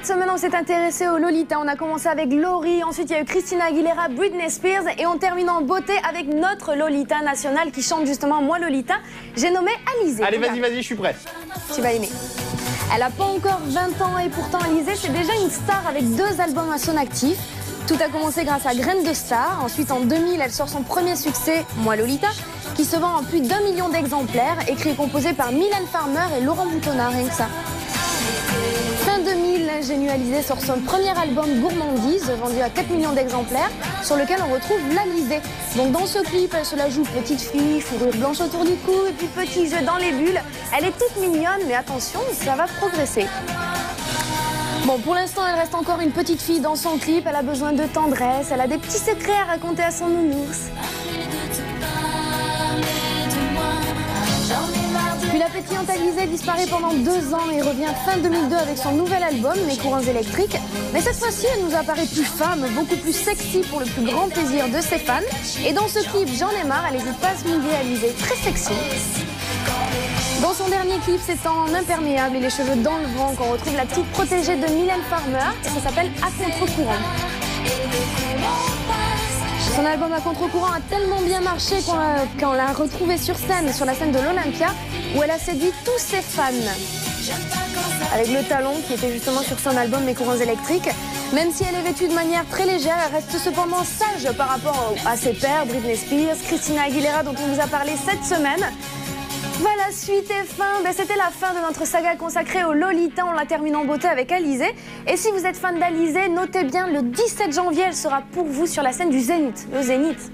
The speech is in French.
semaine, on s'est intéressé aux Lolita. On a commencé avec Laurie, ensuite il y a eu Christina Aguilera, Britney Spears et on termine en beauté avec notre Lolita nationale qui chante justement Moi Lolita. J'ai nommé Alizée. Allez, vas-y, je suis prêt. Tu vas aimer. Elle n'a pas encore 20 ans et pourtant Alizée, c'est déjà une star avec 2 albums à son actif. Tout a commencé grâce à Graines de Star. Ensuite, en 2000, elle sort son premier succès, Moi Lolita, qui se vend en plus d'1 million d'exemplaires, écrit et composé par Mylène Farmer et Laurent Boutonnat, rien que ça. Fin 2000, l'ingénue Alizée sort son premier album Gourmandise, vendu à 4 millions d'exemplaires, sur lequel on retrouve l'Alizée. Donc dans ce clip, elle se la joue petite fille, fourrure blanche autour du cou, et puis petit jeu dans les bulles. Elle est toute mignonne, mais attention, ça va progresser. Bon, pour l'instant, elle reste encore une petite fille dans son clip, elle a besoin de tendresse, elle a des petits secrets à raconter à son nounours. Puis la pétillante Alizée disparaît pendant 2 ans et revient fin 2002 avec son nouvel album, Mes courants électriques. Mais cette fois-ci, elle nous apparaît plus femme, beaucoup plus sexy pour le plus grand plaisir de ses fans. Et dans ce clip, J'en ai marre, elle n'hésite pas à se mouiller Alizée, très sexy. Dans son dernier clip, c'est en imperméable et les cheveux dans le vent qu'on retrouve la petite protégée de Mylène Farmer et ça s'appelle À contre-courant. Son album À contre-courant a tellement bien marché qu'on l'a retrouvée sur scène, sur la scène de l'Olympia, où elle a séduit tous ses fans. Avec le talon qui était justement sur son album Mes courants électriques. Même si elle est vêtue de manière très légère, elle reste cependant sage par rapport à ses pairs, Britney Spears, Christina Aguilera dont on vous a parlé cette semaine. Voilà, suite et fin. C'était la fin de notre saga consacrée au Lolita. On la termine en beauté avec Alizée. Et si vous êtes fan d'Alizée, notez bien, le 17 janvier, elle sera pour vous sur la scène du Zénith. Le Zénith.